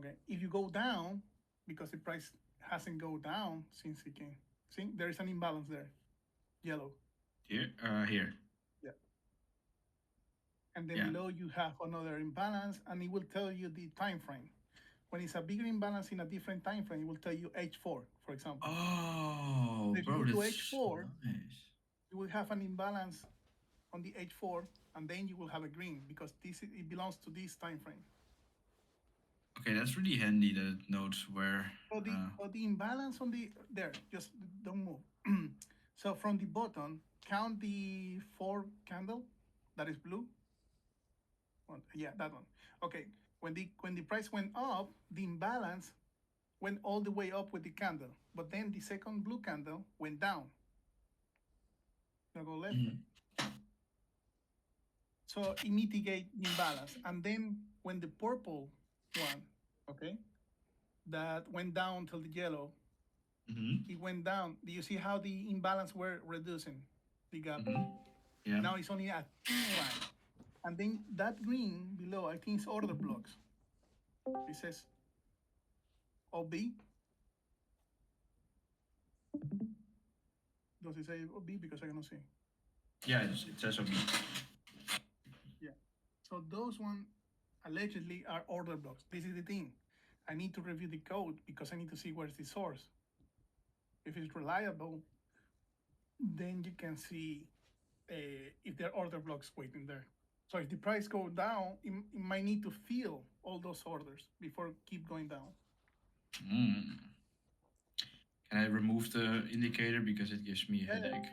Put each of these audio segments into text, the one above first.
Okay. If you go down, because the price hasn't go down since it came, see, there is an imbalance there, yellow. Here. Yeah. And then Yeah. below you have another imbalance, and it will tell you the time frame. When it's a bigger imbalance in a different time frame, it will tell you H4, for example. Oh, So if you bro, go to that's so H4, nice. you will have an imbalance on the H4, and then you will have a green because it belongs to this time frame. Okay, that's really handy that it notes where. So the imbalance on the there, just don't move. So from the bottom, count the four candle that is blue. One, yeah, that one. Okay. When the price went up, the imbalance went all the way up with the candle, but then the second blue candle went down. Now go left. Mhm. So it mitigate the imbalance. And then when the purple one, okay, that went down till the yellow, it Mhm. went down. Do you see how the imbalance were reducing the gap? Mhm. Yeah. Now it's only a thin line. And then that green below, I think it's order blocks. It says OB. Does it say OB? Because I cannot see. Yeah, it says on me. Yeah. So those one allegedly are order blocks. This is the thing. I need to review the code because I need to see where's the source. If it's reliable, then you can see if there are order blocks waiting there. So if the price go down, it might need to fill all those orders before keep going down. Mm. Can I remove the indicator because it gives me a Yeah, headache?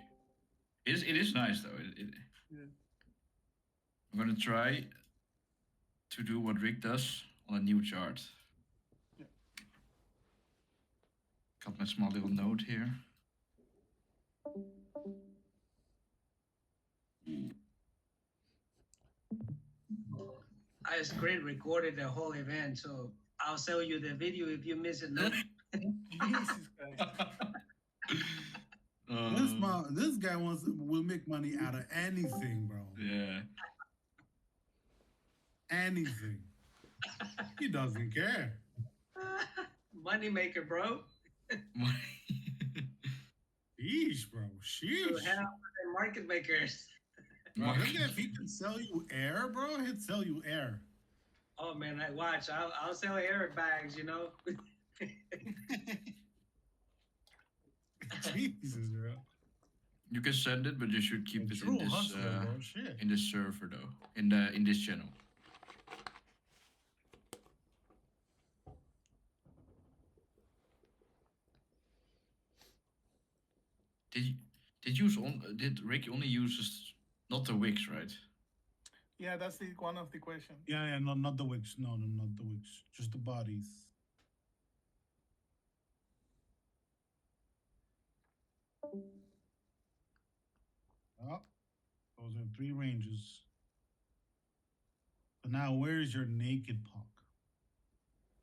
It is nice though. yeah, I'm gonna try to do what Rick does on a new chart. yeah. Got my small little note here. I screen recorded the whole event, so I'll sell you the video if you miss it. No. Jesus Christ. This guy will make money out of anything, bro. Yeah. Anything. He doesn't care. Money maker, bro. Sheesh, bro. To Sheesh. hell with the market makers. Bro, this guy, if he can sell you air, bro, he'd sell you air. Oh man, I watch. I'll sell airbags. You know. Jesus, bro. You can send it, but you should keep it in True this hustler, bro. Shit. in this server though. In this channel. Did you, did Rick only uses not the wicks, right? Yeah, that's the one of the question. Yeah, no, not the wicks. No, not the wicks. Just the bodies. Oh, those are three ranges. But now, where is your naked puck?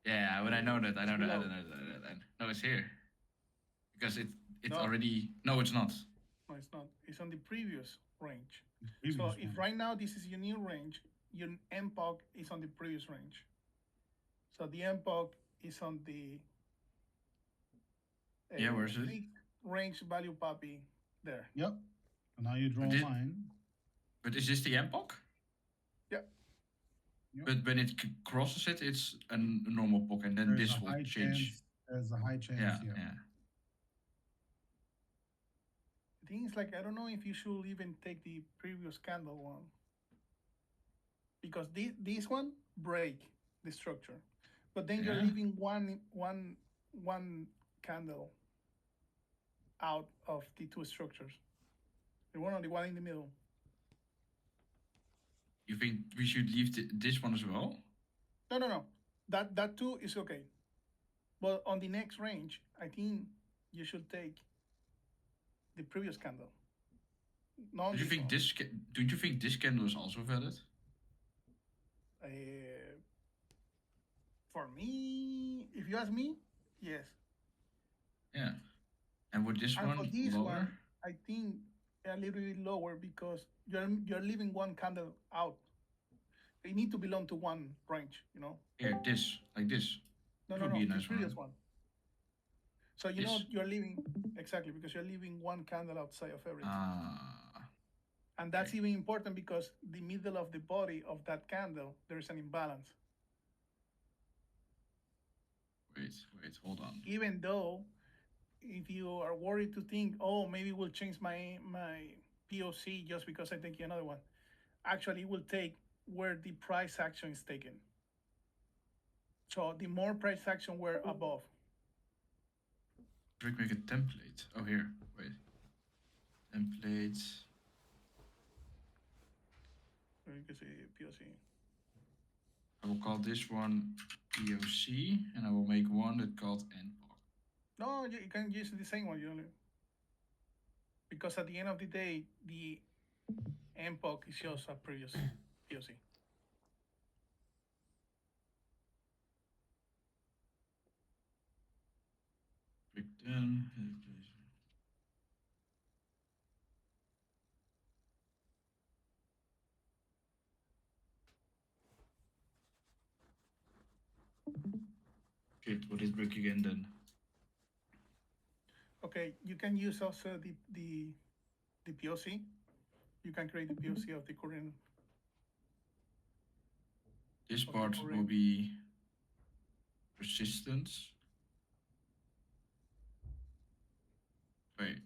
Yeah, but I know that. I know that. Below. No, it's here. Because it's No. already. No, it's not. No, it's not. It's on the previous range. Previous So one. if right now this is your new range, your MPOC is on the previous range. So the MPOC is on the Yeah, where is it? fixed range value puppy there. Yep. And now you draw But a did- line. But is this the MPOC? Yeah. Yep. But when it crosses it, it's a normal POC, and then There's this a will high change. chance. There's a high chance. Yeah. The thing is, like, I don't know if you should even take the previous candle one because this one break the structure, but then you're Yeah. leaving one candle out of the two structures. The one in the middle. You think we should leave this one as well? No. That too is okay, but on the next range, I think you should take the previous candle. No, Do you think this? Do you think this candle is also valid? For me, if you ask me, yes. Yeah. And would this And one for this lower? one, I think a little bit lower because you're leaving one candle out. They need to belong to one range, you know. Here, this, like this. No, It no, would no, be a the nice previous one. one. So you know This. you're leaving exactly because you're leaving one candle outside of everything. Ah. And that's okay. even important because the middle of the body of that candle, there's an imbalance. Wait, hold on. Even though if you are worried to think, oh, maybe we'll change my POC just because I take another one, actually it will take where the price action is taken. So the more price action we're above. Rick, make a template. Oh, here. Wait. Templates. You can see POC. I will call this one POC, and I will make one that called NPOC. No, you can use the same one, because at the end of the day, the MPOC shows a previous POC. Click done. Okay, what is brick again then? Okay, you can use also the POC. You can create the POC of the current. This Okay, part correct. will be resistance. Wait.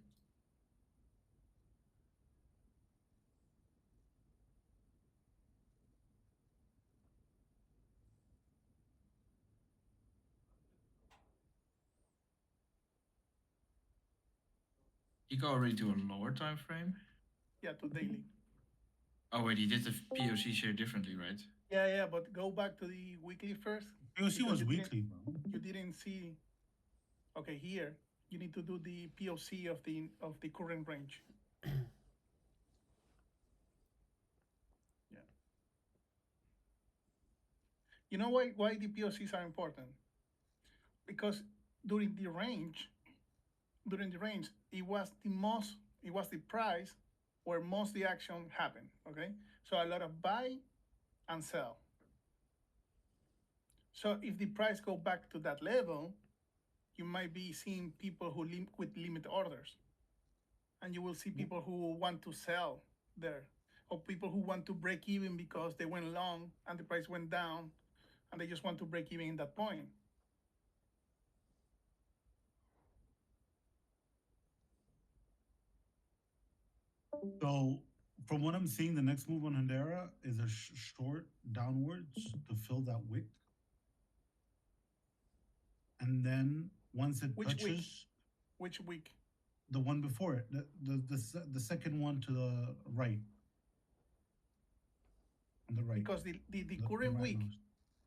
He go already to a lower time frame? Yeah, to daily. Oh wait, he did the POC share differently, right? Yeah, but go back to the weekly first. POC because was you weekly, bro. You didn't see. Okay, here you need to do the POC of the current range. Yeah. You know why the POCs are important? Because during the range, it was the price where most the action happened. Okay, so a lot of buy and sell. So if the price go back to that level, you might be seeing people with limit orders, and you will see people who want to sell there, or people who want to break even because they went long and the price went down, and they just want to break even in that point. So, from what I'm seeing, the next move on Hedera is a short downwards to fill that wick. And then once it Which week? touches Which week? the one before it, the second one to the right. On the right. Because the The current right week nose.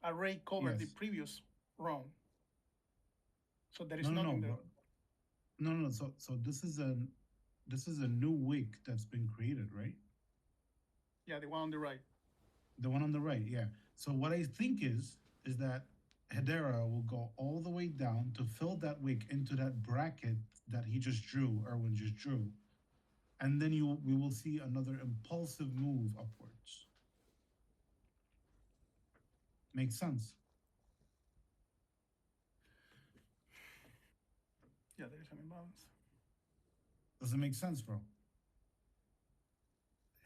already covered the Yes. previous round. So there is No, nothing there. bro. No. So this is a new wick that's been created, right? Yeah, the one on the right. The one on the right, yeah. So what I think is that Hedera will go all the way down to fill that wick into that bracket that he just drew, Erwin just drew. And then we will see another impulsive move upwards. Makes sense. Yeah, there is an imbalance. Does it make sense, bro?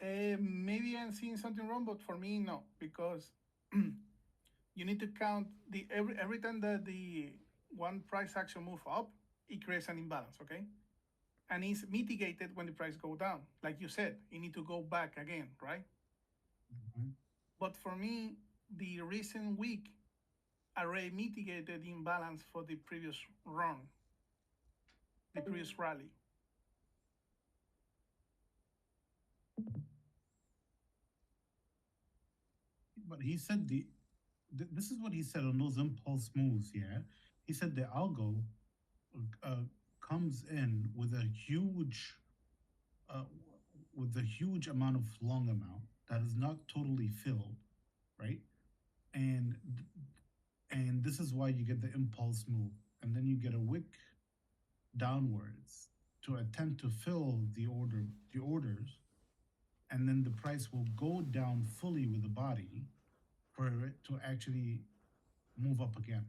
Maybe I'm seeing something wrong, but for me, no, because you need to count every time that the one price action move up, it creates an imbalance, okay? And it's mitigated when the price go down. Like you said, you need to go back again, right? Mhm. But for me, the recent week already mitigated the imbalance for the previous run, the previous rally. But he said this is what he said on those impulse moves, yeah? He said the algo comes in uh, with a huge amount of long amount that is not totally filled, right? And and this is why you get the impulse move, and then you get a wick downwards to attempt to fill the orders, and then the price will go down fully with the body for it to actually move up again.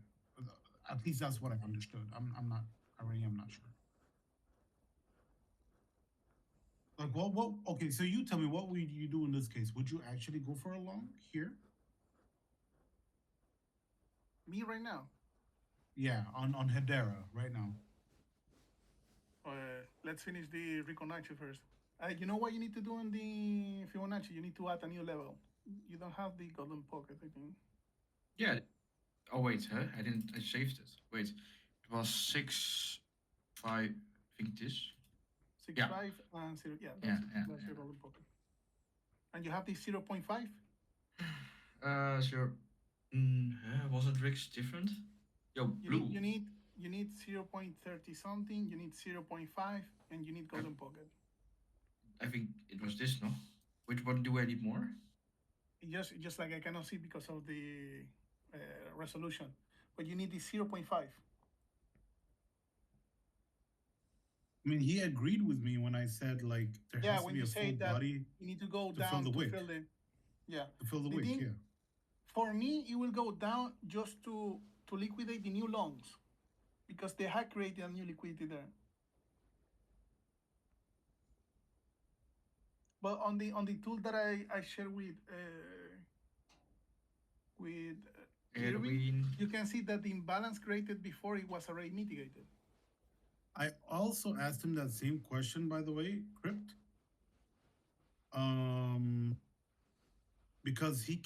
At least that's what I understood. I'm not. I really am not sure. Like, what? Okay, so you tell me, what would you do in this case? Would you actually go for a long here? Me right now. Yeah, on Hedera right now. Let's finish the Fibonacci first. You know what you need to do in the Fibonacci? You need to add a new level. You don't have the golden pocket, I think. Yeah. Oh wait, huh? I didn't. I saved it. Wait, it was 6, 5. I think this. 6, Yeah. 5, and 0. Yeah, Yeah, that's yeah. your golden pocket. And you have the 0.5. Sure. Was it Rick's different? Yo, You blue. need you need 0.30 something. You need 0.5, and you need golden pocket. I think it was this, no? Which one do I need more? Just like I cannot see because of the resolution, but you need the 0.5. I mean, he agreed with me when I said like there Yeah, has to when be you a say full that body you need to go to fill down the to wick. fill the. Yeah. to fill the The wick. thing- Yeah. For me, it will go down just to liquidate the new longs, because they had created a new liquidity there. But on the tool that I share with Irving, Edwin. you can see that the imbalance created before it was already mitigated. I also asked him that same question, by the way, Crypt. Because he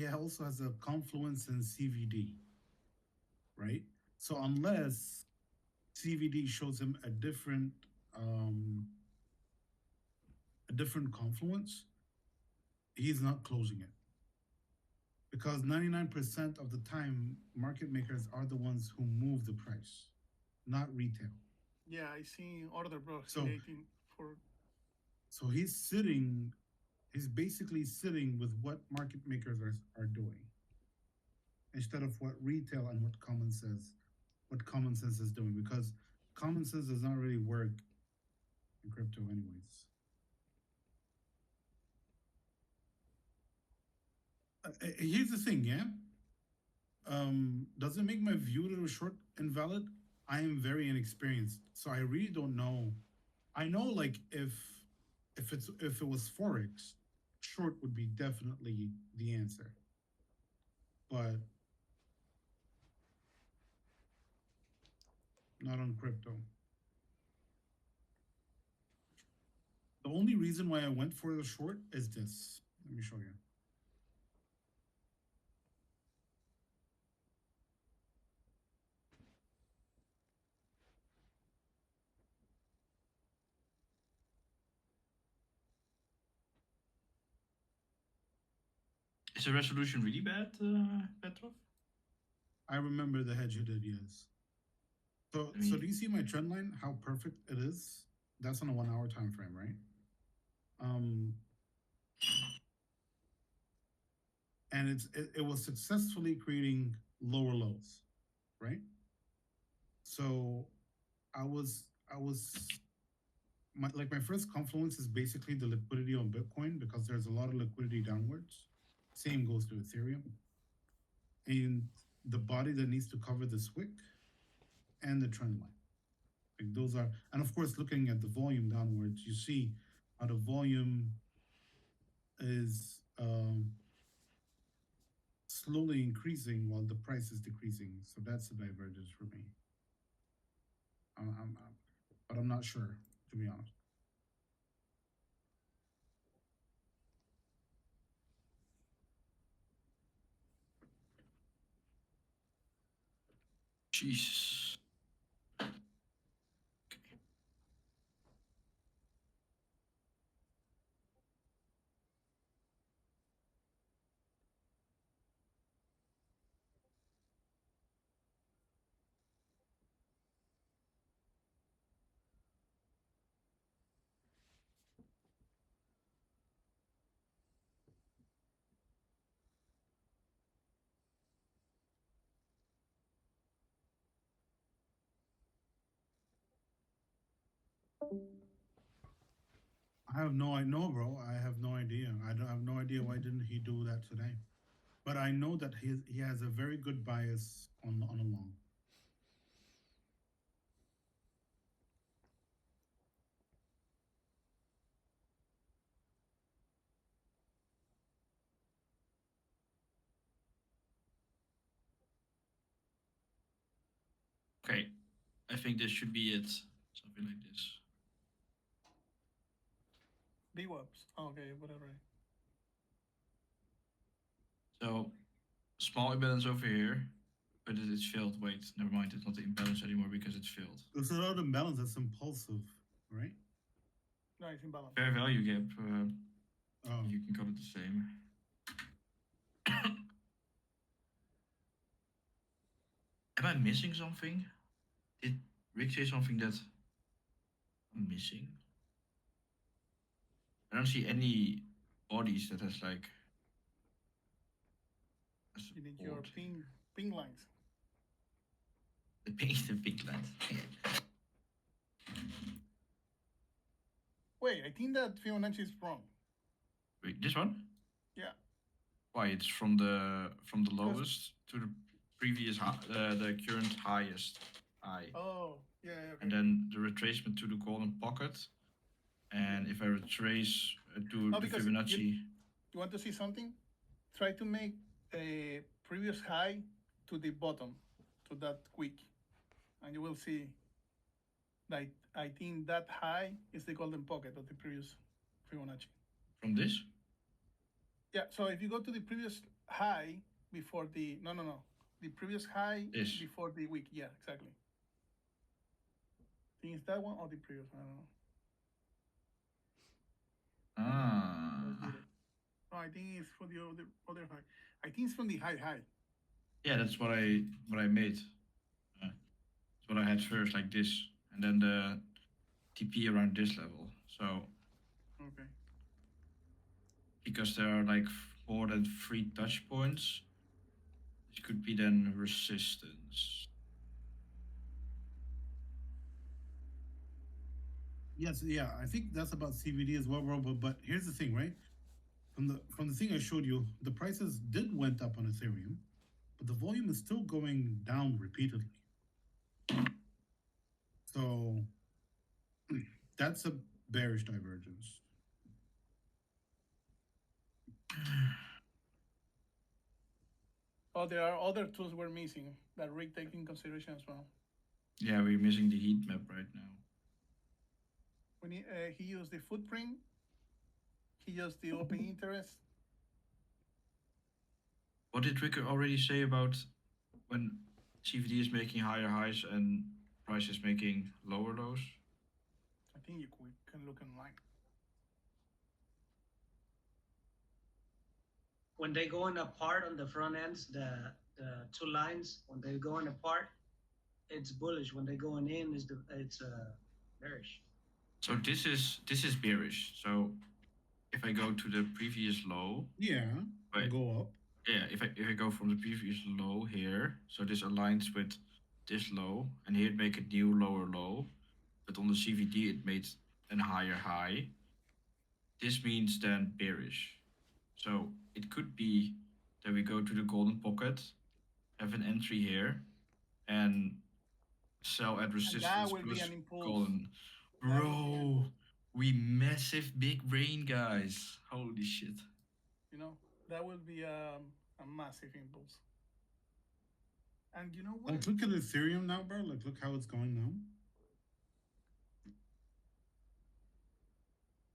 also has a confluence in CVD, right? So unless CVD shows him a different confluence, he's not closing it. Because 99% of the time, market makers are the ones who move the price, not retail. Yeah, I see order blocks So- creating for. So he's basically sitting with what market makers are doing instead of what retail and what common sense is doing, because common sense does not really work in crypto anyways. Here's the thing, yeah. Does it make my view to the short invalid? I am very inexperienced, so I really don't know. I know, like, if it was forex, short would be definitely the answer. But not on crypto. The only reason why I went for the short is this. Let me show you. Is the resolution really bad, Petrov? I remember the hedge you did, yes. So do you see my trend line? How perfect it is? That's on a 1 hour time frame, right? And it was successfully creating lower lows, right? So my first confluence is basically the liquidity on Bitcoin, because there's a lot of liquidity downwards. Same goes to Ethereum. And the body that needs to cover this wick and the trend line. Like those are, and of course, looking at the volume downwards, you see how the volume is slowly increasing while the price is decreasing. So that's the divergence for me. But I'm not sure, to be honest. Jesus. I have no, I know, bro. I have no idea. I have no idea why didn't he do that today. but I know that he has a very good bias on a long. Okay, I think this should be it. Something like this. VWAPs. Okay, whatever. So small imbalance over here, but it's filled. Wait, never mind. It's not the imbalance anymore because it's filled. It's not imbalance. That's impulsive, right? No, it's imbalance. Fair value gap. Oh, You can call it the same. Am I missing something? Did Rick say something that I'm missing? I don't see any bodies that has like. A You need your support. ping lines. The pink lines. Wait, I think that Fibonacci is wrong. Wait, this one? Yeah. Why? It's from the lowest to the previous high, the current highest high, Oh, yeah, okay. and then the retracement to the golden pocket. And if I retrace to Oh, the because Fibonacci, You want to see something? Try to make a previous high to the bottom, to that wick, and you will see. Like I think that high is the golden pocket of the previous Fibonacci. from this, Yeah. So if you go to the previous high before the the previous high This. before the wick. Yeah, exactly. I think it's that one or the previous one. I don't know. Let's do it. No, I think it's for the other high. I think it's from the high. yeah, that's what I made. That's what I had first, like this, and then the TP around this level. So Okay. because there are like more than 3 touch points, it could be then resistance. yes, yeah. I think that's about CVD as well, bro. But here's the thing, right? From the thing I showed you, the prices did went up on Ethereum, but the volume is still going down repeatedly. So that's a bearish divergence. Oh, there are other tools we're missing that Rick take in consideration as well. Yeah, we're missing the heat map right now. We need, he used the footprint. He used the open interest. What did Rick already say about when CVD is making higher highs and price is making lower lows? I think you can look online. When they going apart on the front ends, the two lines, when they're going apart, it's bullish. When they're going in, it's bearish. So this is bearish. So if I go to the previous low, Yeah, Wait. go up. yeah, if I go from the previous low here, so this aligns with this low, and here it make a new lower low, but on the CVD it made a higher high. This means then bearish. So it could be that we go to the golden pocket, have an entry here, and sell at resistance will be plus an impulse. golden. That will be an Bro, impulse. we massive big brain guys. Holy shit. You know, that will be a massive impulse. And you know what? Like, look at Ethereum now, bro. Like, look how it's going now.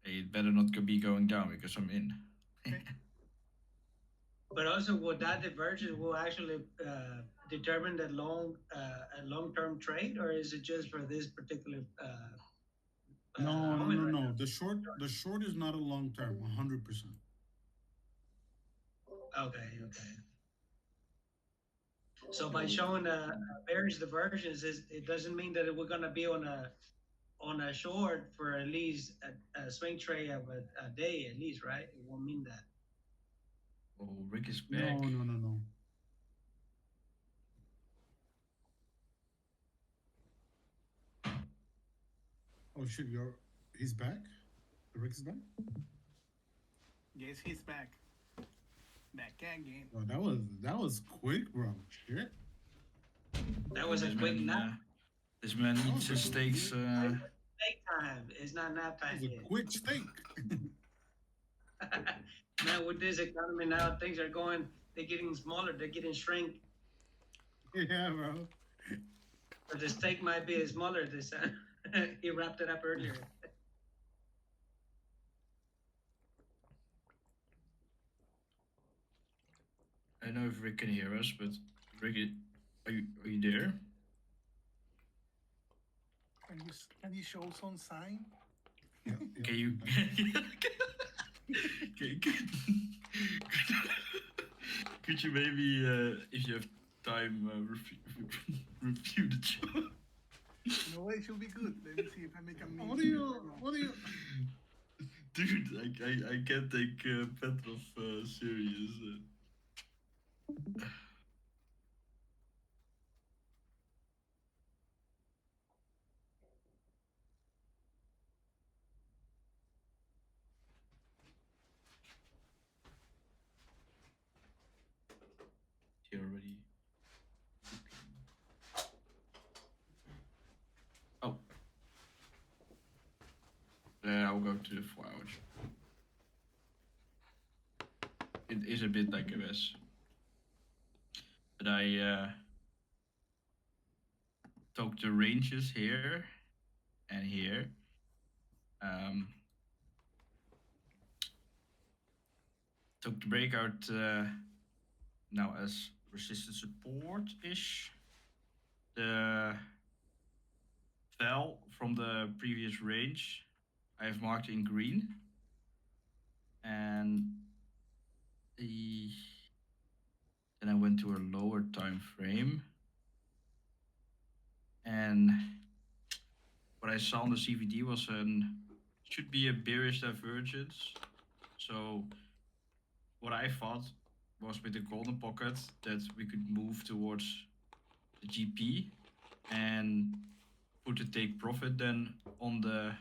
Hey, it better not be going down because I'm in. But also, would that divergence will actually determine the a long-term trade, or is it just for this particular? No, moment right now? The short is not a long term, 100%. Okay. So by showing a bearish divergence, it doesn't mean that we're gonna be on a short for at least a swing trade of a day at least, right? It won't mean that. Oh, Rick is back. No. Oh shit, he's back? The Rick is back? Yes, he's back. Back again. Bro, that was quick, bro. Shit. That was a This quick man, nap. this man That eats was his a steaks. Steak time. It's not nap That time was a yet. quick steak. Man, with this economy now, things are going. They're getting smaller. They're getting shrink. Yeah, bro. But the steak might be smaller this time. He wrapped it up earlier. I don't know if Rick can hear us, but Rick, are you there? Can you show some sign? Yeah, Can you? Could you maybe, if you have time, review the show? No, it should be good. Let me see if I make a meme. What are you? Dude, I can't take Petrov serious. He already. Oh. I'll go to the 4 hours. It is a bit like a mess. But I took the ranges here and here. Took the breakout now as resistance support-ish. The fell from the previous range I have marked in green. And then I went to a lower time frame. And what I saw on the CVD was should be a bearish divergence. So what I thought was with the golden pocket that we could move towards the GP and put a take profit then on the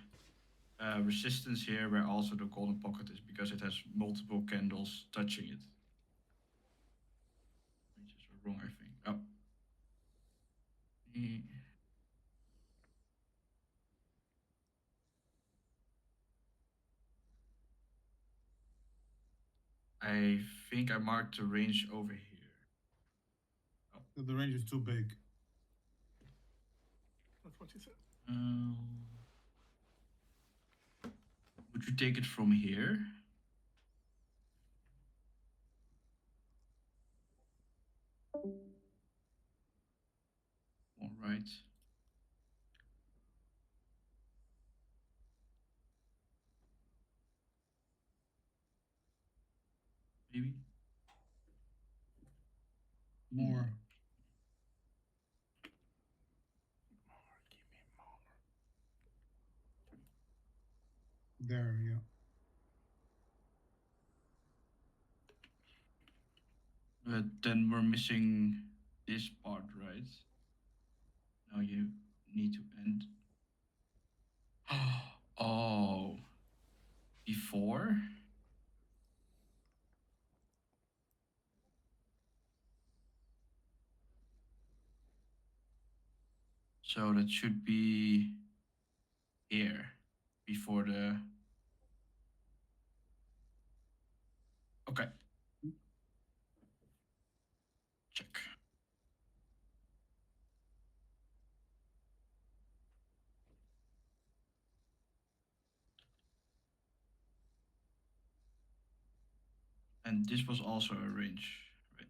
resistance here where also the golden pocket is, because it has multiple candles touching it. Which is wrong, I think. Oh. I think I marked the range over here. The range is too big. That's what she said. Would you take it from here? All right. Maybe. More. Give me more. There, yeah. Then we're missing this part, right? Now you need to end. Oh, before? So that should be here before the. Okay. Check. And this was also a range, right?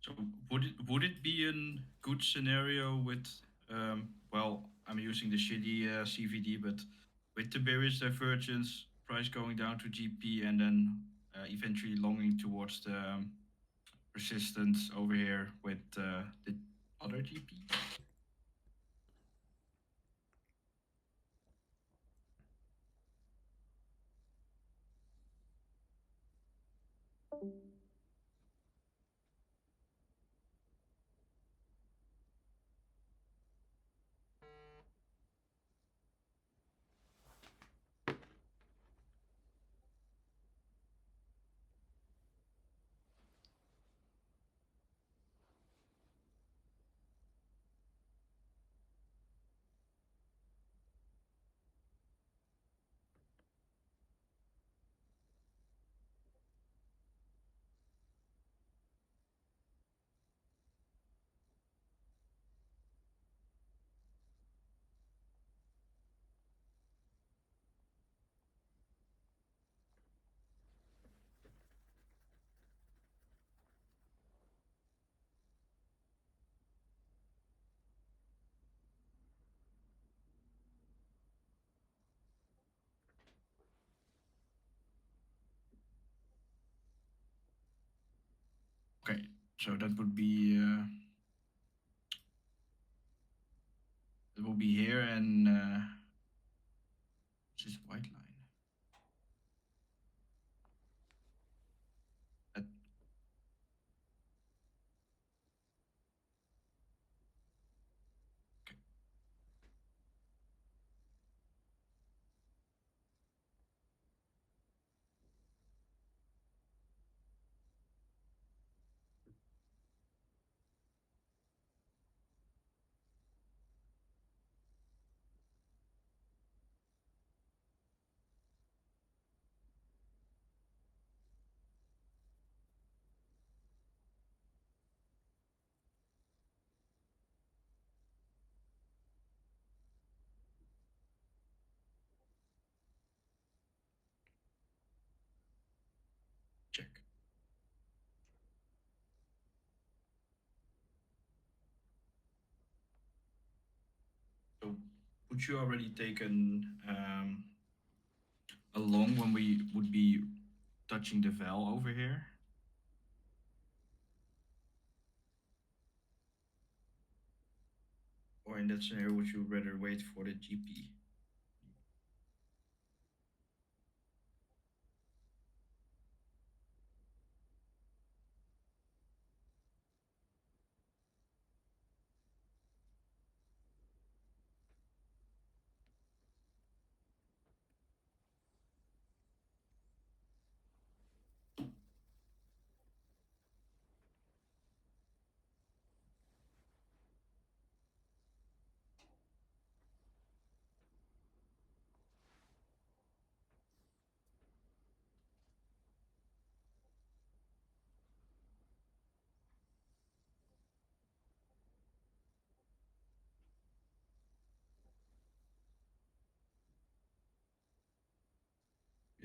So would it be a good scenario with well, I'm using the shitty CVD, but with the bearish divergence, price going down to GP and then eventually longing towards the resistance over here with the other GP? Okay, so that would be it will be here and what's this white line? That, okay. Check. So would you already taken a long when we would be touching the val over here? Or in that scenario, would you rather wait for the GP?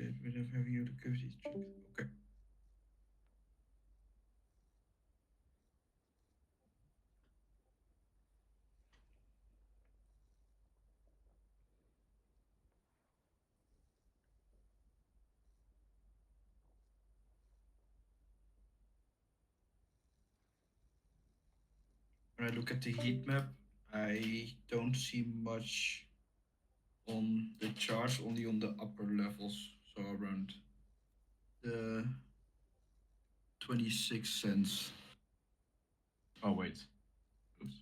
Yeah, without having your liquidity check. Okay. When I look at the heat map, I don't see much on the charts, only on the upper levels, so around the 26 cents. Oh wait. Oops.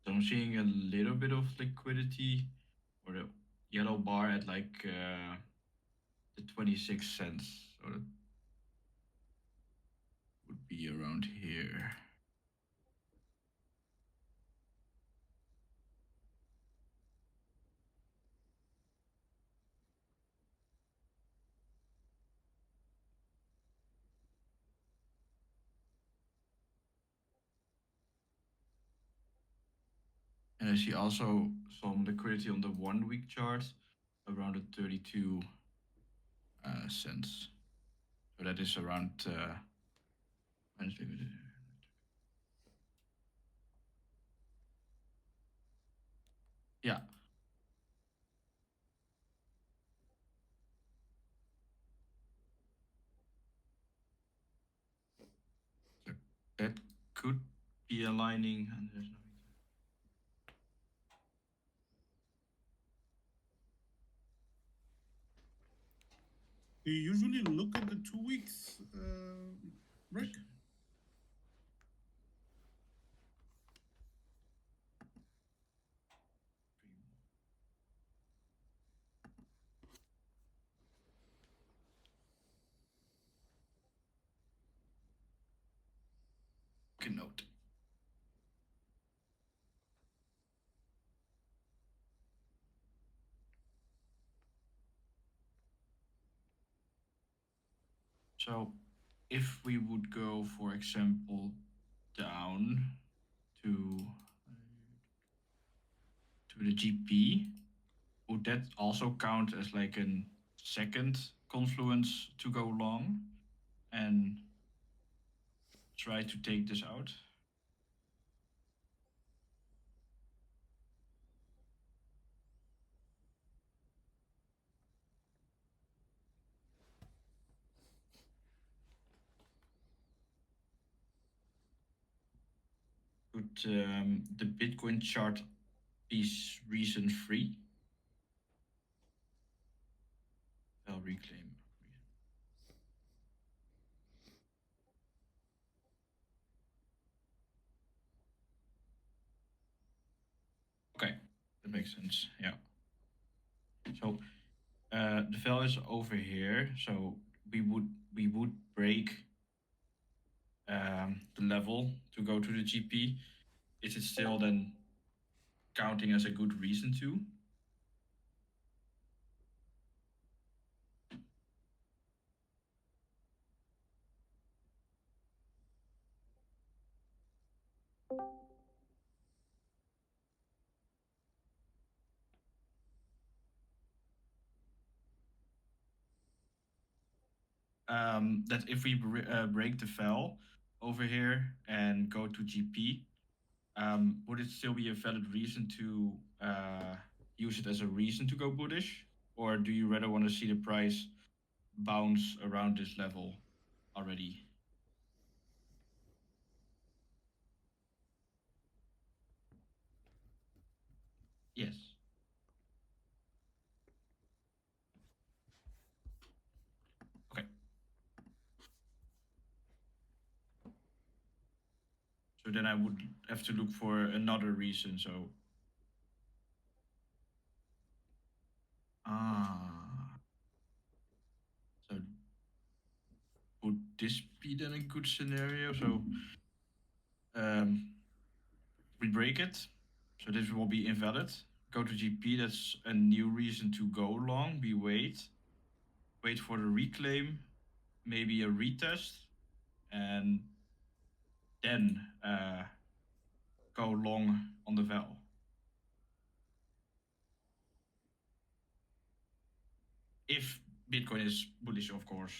So I'm seeing a little bit of liquidity or the yellow bar at like the 26 cents. So that would be around here. And I see also some liquidity on the 1 week chart around the 32 cents. So that is around yeah. could be aligning, and there's nothing. Do you usually look at the 2 weeks, Rick? Can note. So if we would go, for example, down to the GP, would that also count as like a second confluence to go long and try to take this out? Could the Bitcoin chart be reason free? I'll reclaim. Okay, that makes sense. Yeah. So the val is over here. So we would break the level to go to the GP. Is it still then counting as a good reason to? That if we break the val over here and go to GP, would it still be a valid reason to use it as a reason to go bullish? Or do you rather want to see the price bounce around this level already? Yes. Okay. So then I would have to look for another reason. So so would this be then a good scenario? So we break it. So this will be invalid. Go to GP, that's a new reason to go long. We wait for the reclaim, maybe a retest, and then go long on the val. If Bitcoin is bullish, of course.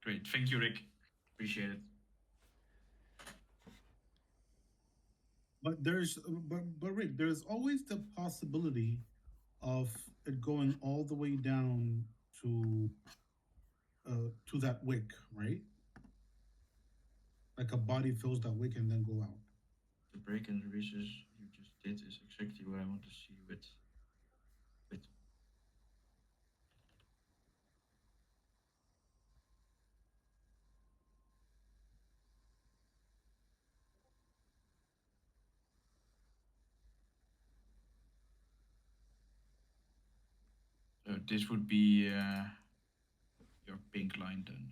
Great, thank you, Rick. Appreciate it. But Rick, there's always the possibility of it going all the way down to that wick, right? Like a body fills that wick and then go out. The break and the research you just did is exactly what I want to see with. So this would be your pink line then.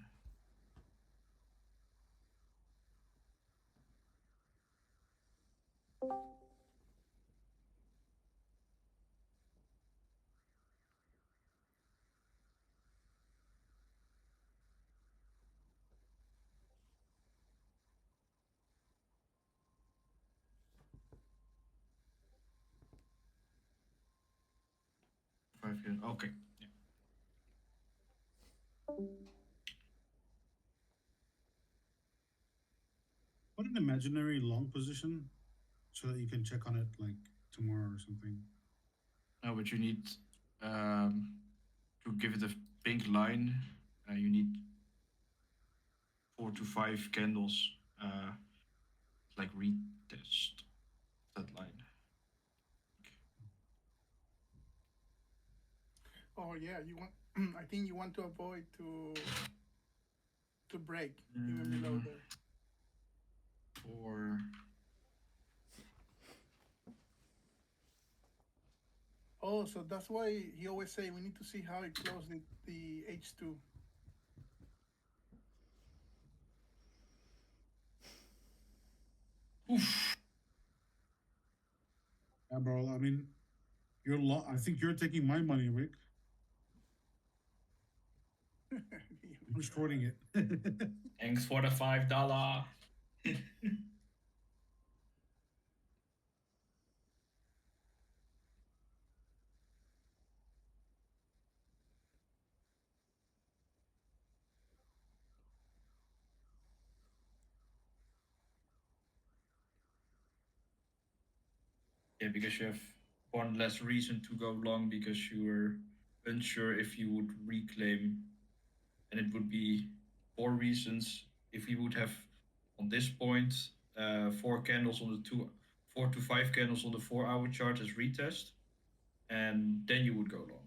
5 here. Okay. Yeah. Put an imaginary long position so that you can check on it like tomorrow or something. No, but you need to give it a pink line. You need 4 to 5 candles. Like retest that line. Oh yeah, you want. I think you want to avoid to break even below Mm. there. Or Oh, so that's why he always say we need to see how it closes the H2. oof. Yeah, bro. I mean, I think you're taking my money, Rick. I'm shorting it. Thanks for the $5. Yeah, because you have one less reason to go long because you were unsure if you would reclaim, and it would be 4 reasons if we would have on this point 4 candles on the 4 to 5 candles on the 4 hour chart as retest, and then you would go long.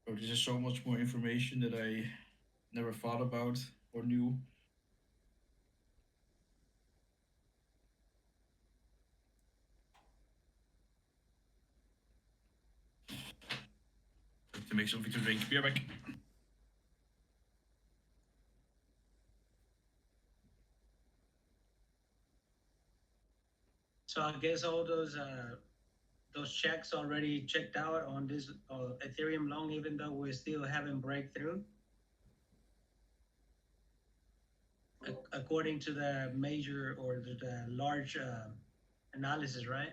So this is so much more information that I never thought about or knew. To make something to drink. Be right back. So I guess all those checks already checked out on this Ethereum long, even though we still haven't breakthrough. According to the major or the large analysis, right?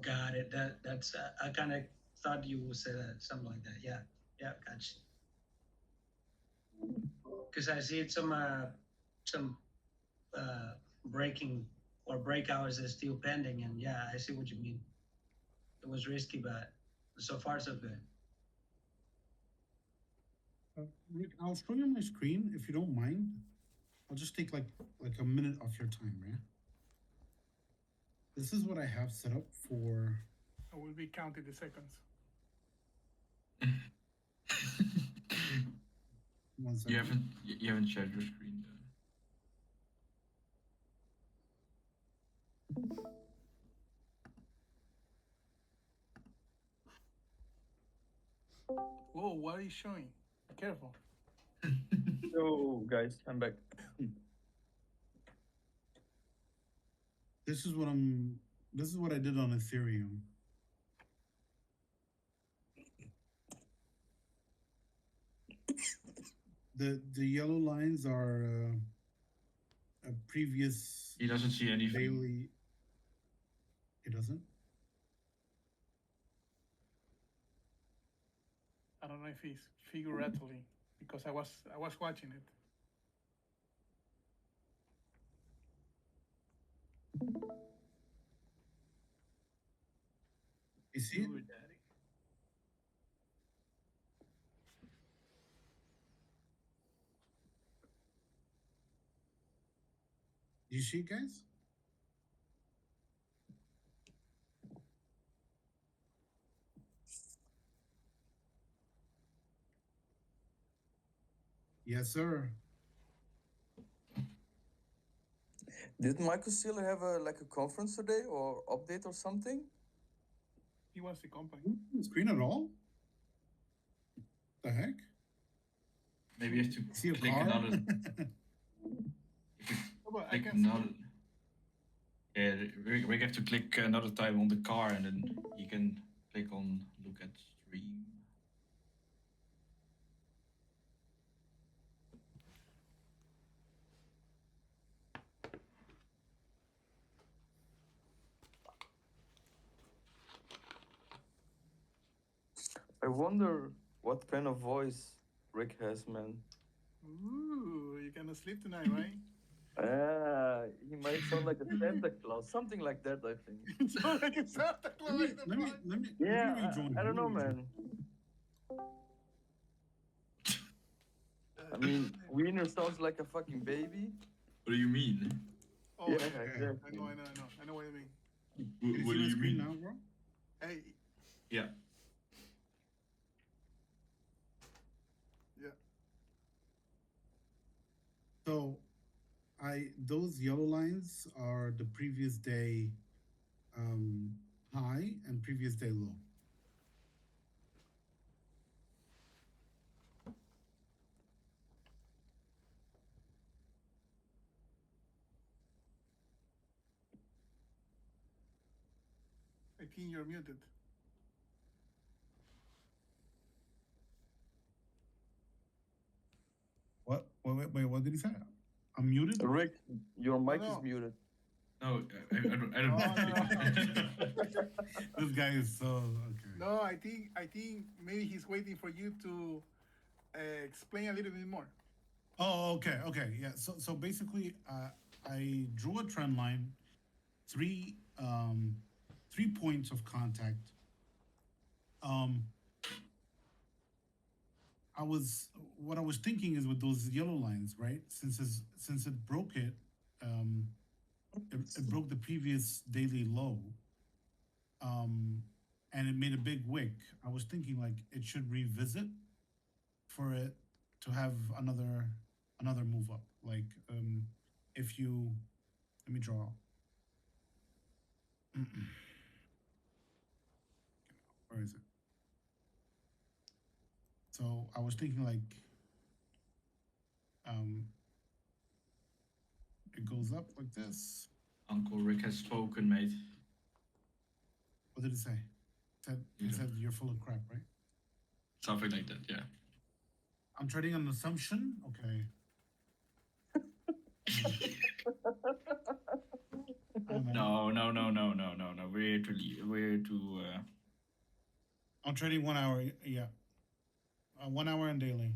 Got it. That's I kind of thought you would say that something like that. Yeah, yeah, gotcha. Because I see some breaking or breakouts is still pending, and yeah, I see what you mean. It was risky, but so far so good. Rick, I'll show you my screen if you don't mind. I'll just take like a minute of your time, right? This is what I have set up for. I will be counting the seconds. One second. You haven't shared your screen. Whoa, what are you showing? Be careful. Yo, guys, I'm back. This is what I'm. This is what I did on Ethereum. The yellow lines are a previous He doesn't see anything. daily. It doesn't. I don't know if it's figuratively because I was watching it. You see it? Ooh, daddy. You see, guys? Yes, sir. Did Michael Saylor have a conference today or update or something? He was the company. Screen at all? The heck? Maybe you have to See a click car? another. If you Oh, but I click can see another. Yeah, we have to click another time on the car, and then you can click on look at stream. I wonder what kind of voice Rick has, man. Ooh, you cannot sleep tonight, right? He might sound like a Santa Claus, something like that, I think. So like it's Santa Claus. Let me Yeah, rejoin. I don't know, man. I mean, Wiener sounds like a fucking baby. What do you mean? Oh, Yeah, yeah, exactly. I know what you mean. Can you What see do my you screen mean? now, bro? Hey, Yeah. yeah. So, those yellow lines are the previous day high and previous day low. I think you're muted. What? Wait, what did he say? I'm muted? Rick, your mic no. is muted. No, I don't. I don't. Oh, This guy is so okay. No, I think maybe he's waiting for you to explain a little bit more. Oh, okay, yeah. So basically, I drew a trend line, three points of contact. What I was thinking is with those yellow lines, right? Since it broke it, it broke the previous daily low, and it made a big wick. I was thinking like it should revisit for it to have another move up. Like if you let me draw. Where is it? So I was thinking like it goes up like this. Uncle Rick has spoken, mate. What did it say? It said you're full of crap, right? Something like that, yeah. I'm trading on an assumption. Okay. No. We're here to leave. We're here to. I'm trading 1 hour. Yeah. 1 hour and daily.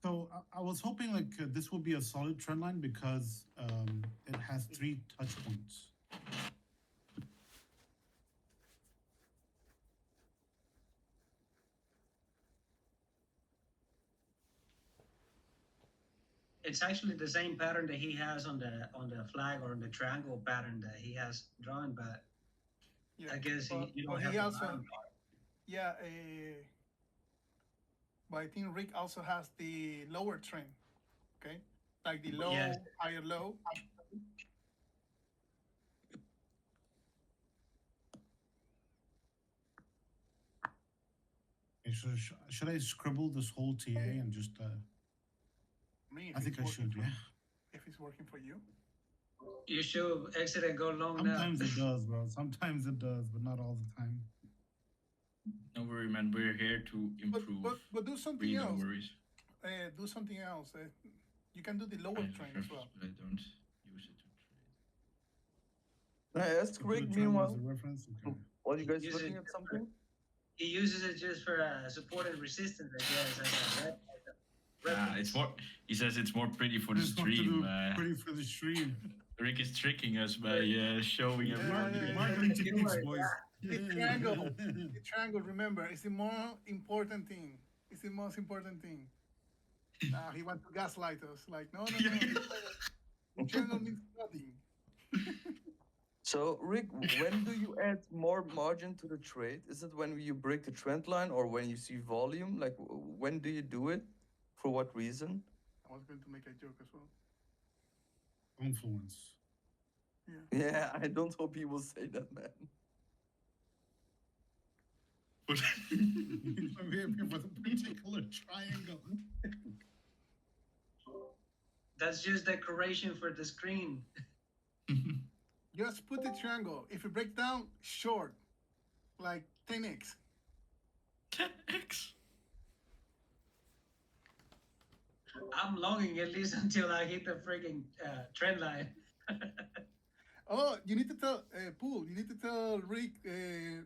So I was hoping like this will be a solid trend line because it has 3 touch points. It's actually the same pattern that he has on the flag or on the triangle pattern that he has drawn, but Yeah, I guess but, you but don't have he the also, bottom part. yeah. But I think Rick also has the lower trend. Okay, like the low, Yes. higher low. Should I scribble this whole TA and just? I think I should. Yeah. If it's working for you. You should exit and go long now. Sometimes it does, bro. Sometimes it does, but not all the time. No worry, man. We're here to improve. But do something Really, else. no worries. Do something else. You can do the lower trend as well. But I don't use it to trade. I asked So put a Rick, trend as meanwhile, a reference. Okay. while you guys Use looking it. at something? he uses it just for support and resistance, I guess. It's more. He says it's more pretty for the Just want to stream. do pretty for the stream. Rick is tricking us by showing everyone. Marketing techniques, boys. The triangle. The triangle, remember, is the more important thing. It's the most important thing. He wants to gaslight us. Like, no. The triangle means nothing. So, Rick, when do you add more margin to the trade? Is it when you break the trend line or when you see volume? Like, when do you do it? For what reason? I was going to make a joke as well. Influence. Yeah, I don't hope he will say that, man. I'm here for the particular triangle. That's just decoration for the screen. Just put the triangle. If it breaks down, short, like 10x. 10x. I'm longing at least until I hit the freaking trend line. Oh, you need to tell Pool. You need to tell Rick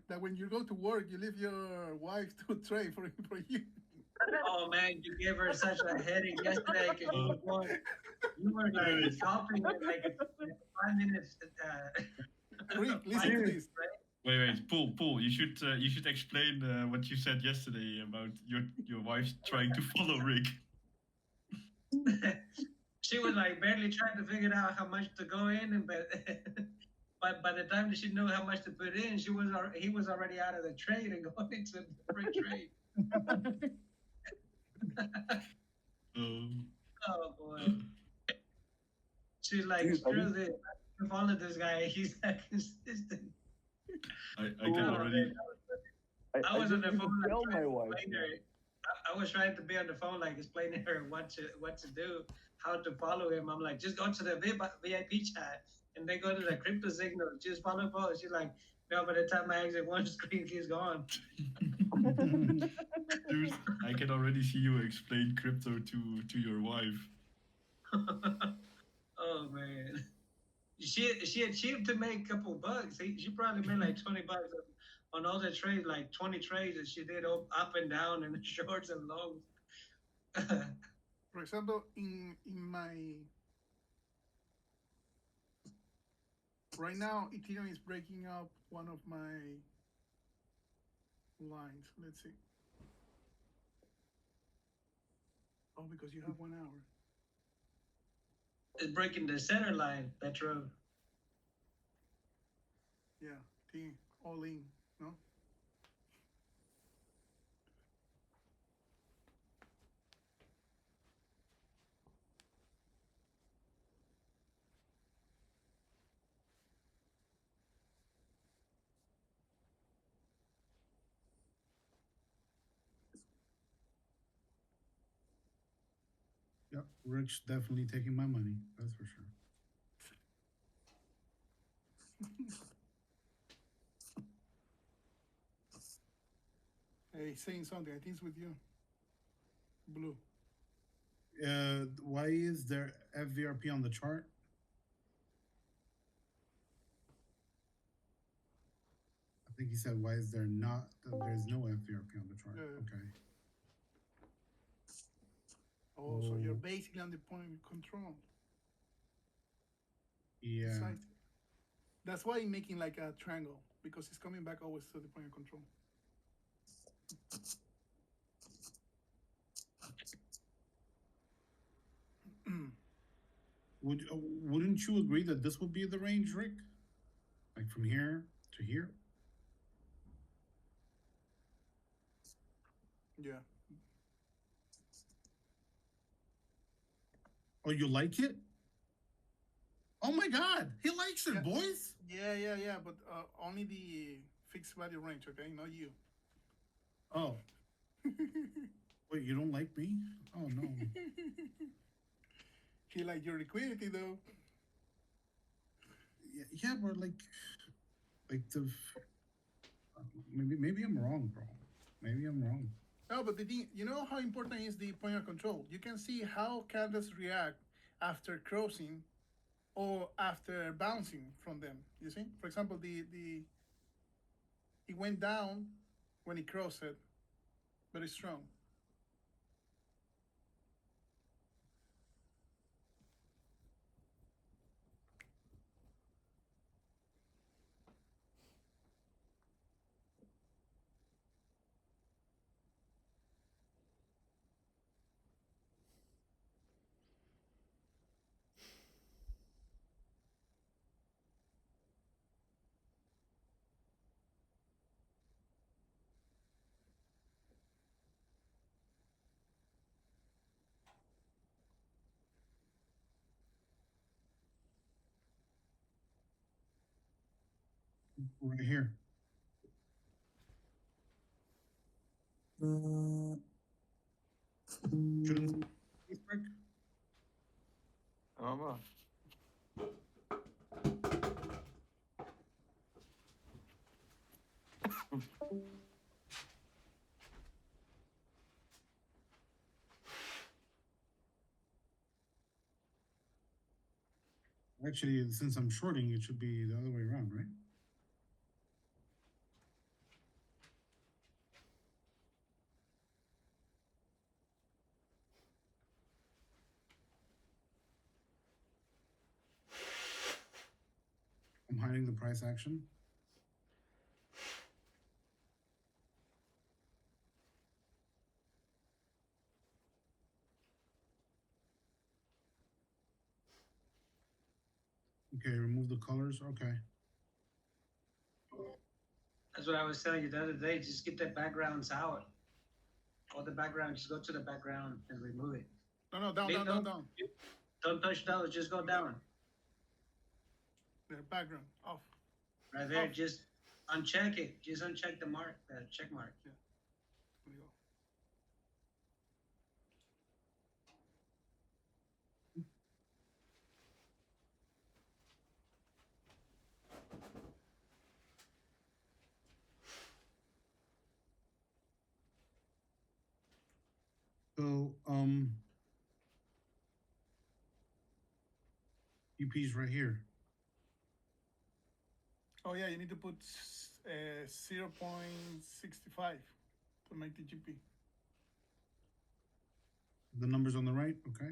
that when you go to work, you leave your wife to trade for you. Oh man, you gave her such a headache yesterday. 'Cause you were like stopping in like 5 minutes. Rick, listen to this. Wait, Paul. You should explain what you said yesterday about your wife trying to follow Rick. She was like barely trying to figure out how much to go in, and but by the time that she knew how much to put in, he was already out of the trade and going into a different trade. Oh boy. She's like, Dude, screw this. I follow this guy. He's not consistent. I can already. I was on the didn't phone even tell like, my wife. explaining her. I was trying to be on the phone like explaining her what to do, how to follow him. I'm like, just go to the VIP chat and then go to the crypto signal. Just follow post. She's like, no, by the time I exit one screen, he's gone. Dude, I can already see you explain crypto to your wife. Oh man, she achieved to make a couple bucks. She probably made like $20 on all the trades, like 20 trades that she did up and down in the shorts and longs. For example, in my right now, Ethereum is breaking up one of my lines. Let's see. Oh, because you have 1 hour. It's breaking the center line, Petro. Yeah, T all in. No. Yep, Rick's definitely taking my money. That's for sure. Hey, saying something. I think it's with you. Blue. Why is there FVRP on the chart? I think he said, why is there not? There's no FVRP on the chart. Yeah. Okay. Oh, so you're Oh. basically on the point of control. Yeah. Precisely. That's why I'm making like a triangle, because it's coming back always to the point of control. Wouldn't you agree that this would be the range, Rick? Like from here to here? Yeah. Oh, you like it? Oh my God, he likes it, Yeah. boys. Yeah, but only the fixed value range, okay? Not you. Oh, wait, you don't like me? Oh no. He like your liquidity though. Yeah, but like the maybe I'm wrong, bro. Maybe I'm wrong. No, but the thing, you know how important is the point of control? You can see how candles react after crossing or after bouncing from them. You see? For example, it went down when it crossed it. Very strong. Right here. Shouldn't break? Ama. Actually, since I'm shorting, it should be the other way around, right? I'm hiding the price action. Okay, remove the colors. Okay. That's what I was telling you the other day. Just get the backgrounds out. All the background, just go to the background and remove it. No, down, Leave down, down, those- down. Don't touch those, just go down. The background off. Right there, Oh. just uncheck it. Just uncheck the mark, the check mark. There you go. So, UP's right here. Oh yeah, you need to put 0.65 to make the GP. The numbers on the right. Okay.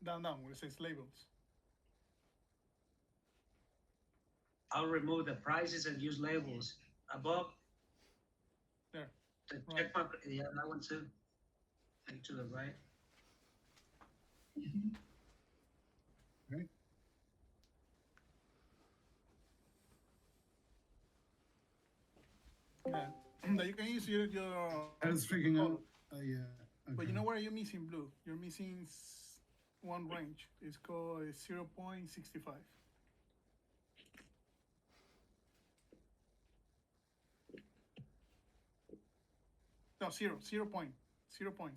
Down, down, where it says labels. I'll remove the prices and use labels. Above. There. The Right. check mark, yeah, that one too. And to the right. Yeah. Now you can use your I was freaking color. out. Yeah. But Okay. you know where you're missing blue? You're missing one range. It's called 0.65. No, 0 point. 0 point.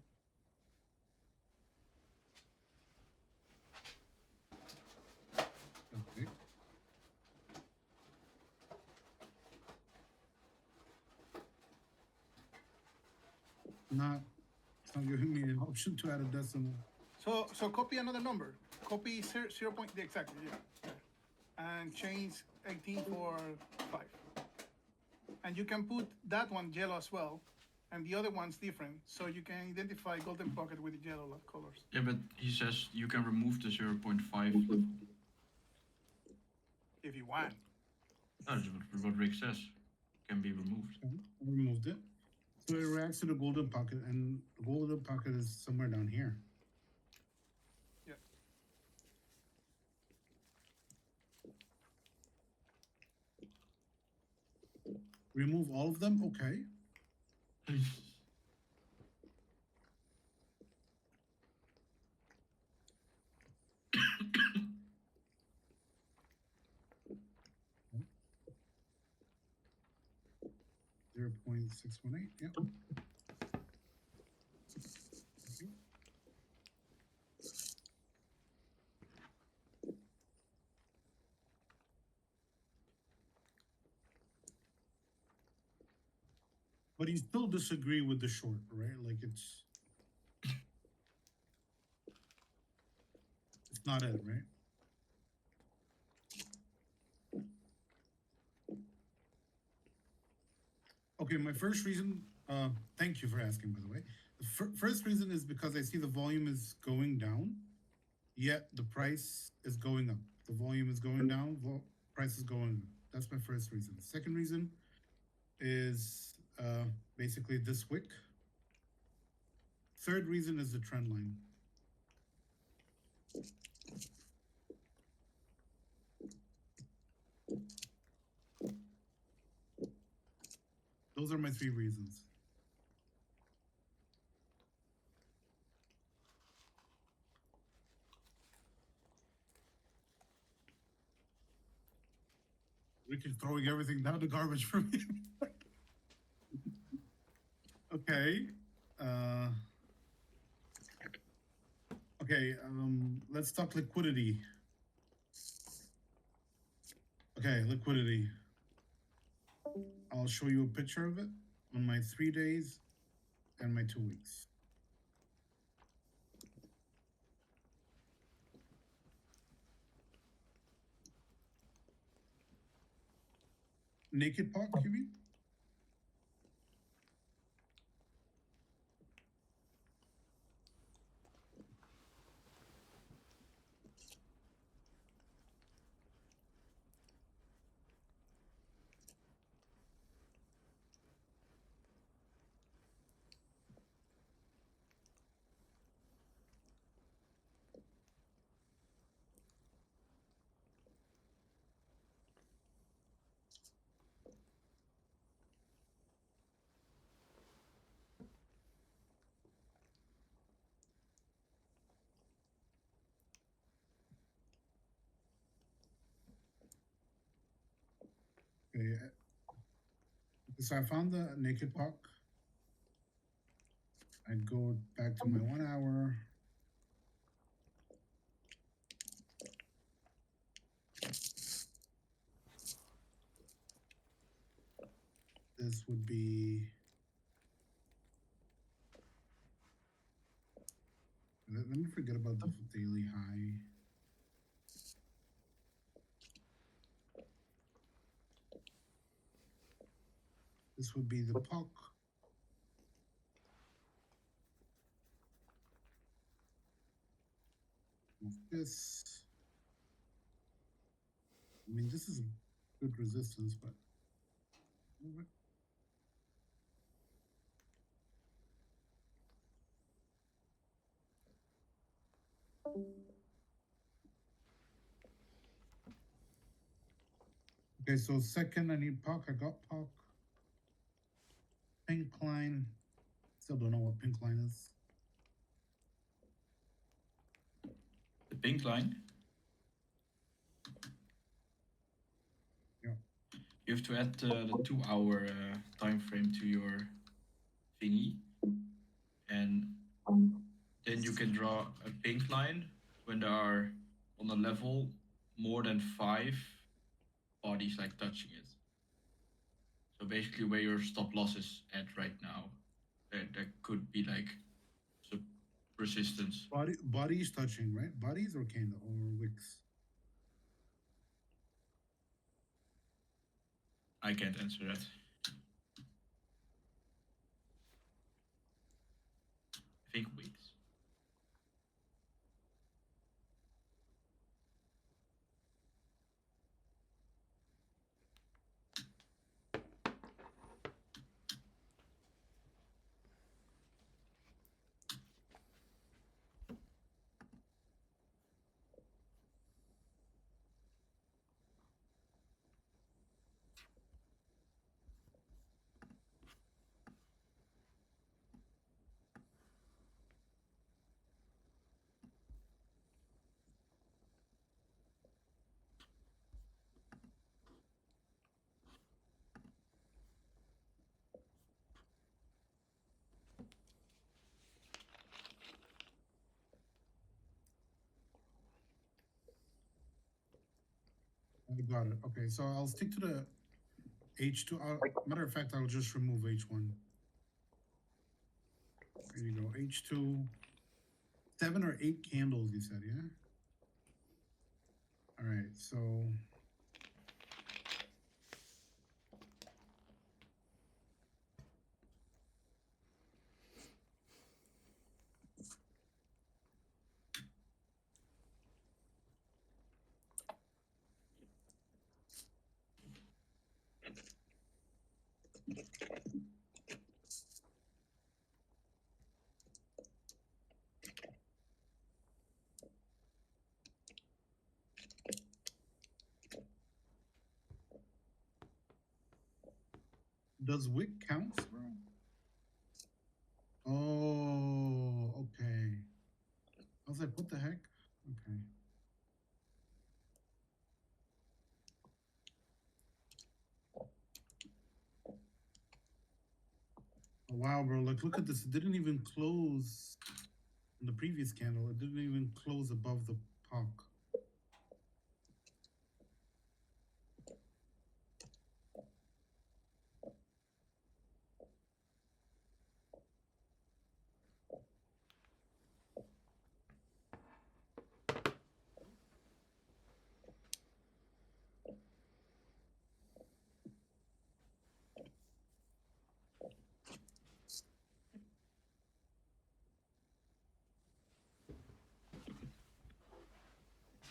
Okay. Not. It's not giving me an option to add a decimal. So copy another number. Copy 0 point, exactly, yeah. And change 18 for 5. And you can put that one yellow as well, and the other one's different, so you can identify golden pocket with the yellow colors. Yeah, but he says you can remove the 0.5. If you want. That's what Rick says. Can be removed. Okay, I removed it. So it reacts to the golden pocket, and the golden pocket is somewhere down here. Yeah. Remove all of them? Okay. 0.618. Yep. Okay. But you still disagree with the short, right? Like it's not it, right? Okay, my first reason. Thank you for asking, by the way. The first reason is because I see the volume is going down, yet the price is going up. The volume is going down, price is going up. That's my first reason. Second reason is basically this wick. Third reason is the trend line. Those are my three reasons. Ricky's throwing everything down the garbage for me. Okay. Okay, let's talk liquidity. Okay, liquidity. I'll show you a picture of it on my 3 days and my 2 weeks. Naked pot, you mean? Okay. So I found the naked puck. I'd go back to my 1 hour. This would be. Let me forget about the daily high. This would be the puck. Of this. I mean, this is good resistance, but. Okay, so second I need puck. I got puck. Pink line. Still don't know what pink line is. The pink line. Yeah. You have to add the 2 hour time frame to your thingy, and then you can draw a pink line when there are on a level more than 5 bodies like touching it. So basically where your stop loss is at right now, there could be like some resistance. Bodies touching, right? Bodies or candle or wicks? I can't answer that. I think weeks. I got it. Okay, so I'll stick to the H2. Matter of fact, I'll just remove H1. There you go. H2. 7 or 8 candles, you said, yeah? All right, so. Does wick counts, bro? Oh, okay. I was like, what the heck? Okay. Oh, wow, bro. Like, look at this. It didn't even close in the previous candle. It didn't even close above the POC.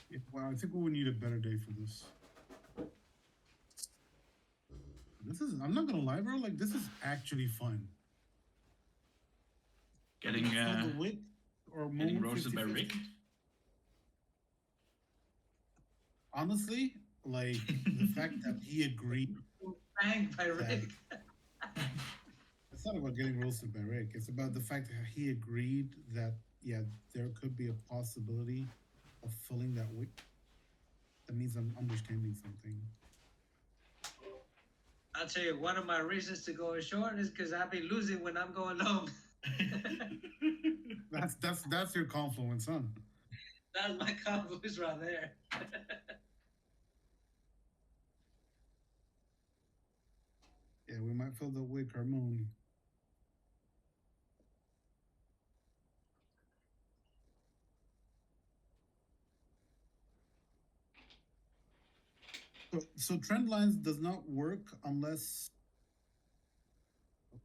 Yeah, wow, I think we would need a better day for this. This is, I'm not gonna lie, bro. Like, this is actually fun. Getting Fill the wick or getting moon roasted by 50-50. Rick. Honestly, like the fact that he agreed. Banged by Rick. It's not about getting roasted by Rick. It's about the fact that he agreed that yeah, there could be a possibility of filling that wick. That means I'm understanding something. I'll tell you, one of my reasons to go short is because I'll be losing when I'm going long. That's your confluence, huh? That's my confluence right there. Yeah, we might fill the wick or moon. So trend lines does not work unless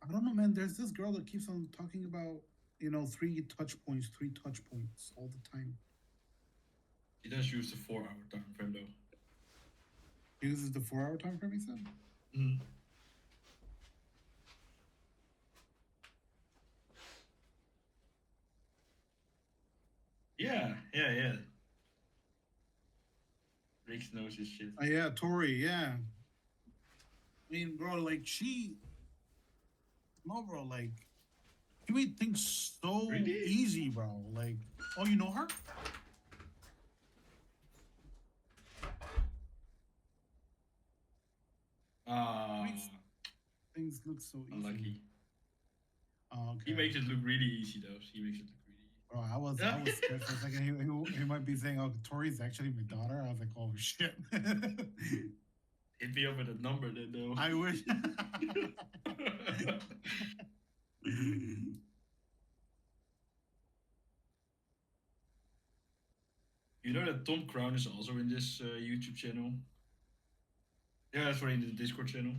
I don't know, man. There's this girl that keeps on talking about, you know, three touch points all the time. He does use the 4-hour time frame though. He uses the 4-hour time frame, he said? Mm. Yeah. Rick knows his shit. Oh, yeah, Tori, yeah. I mean, bro, like, no, bro, like, she made things so Really? easy, bro. Like, oh, you know her? Things look so easy. Unlucky. Oh, okay. He makes it look really easy though. He makes it look really easy. Bro, I was scared for a second. He might be saying, "Oh, Tori's actually my daughter." I was like, "Oh shit!" Hit me up with a number then though. I wish. You know that Tom Crown is also in this YouTube channel? Yeah, sorry, in the Discord channel.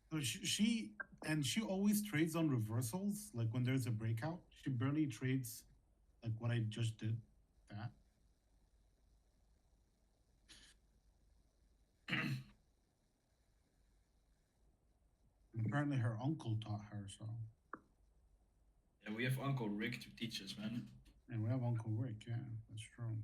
So she always trades on reversals. Like when there's a breakout, she barely trades like what I just did. That. And apparently her uncle taught her, so. Yeah, we have Uncle Rick to teach us, man. And we have Uncle Rick, yeah, that's true.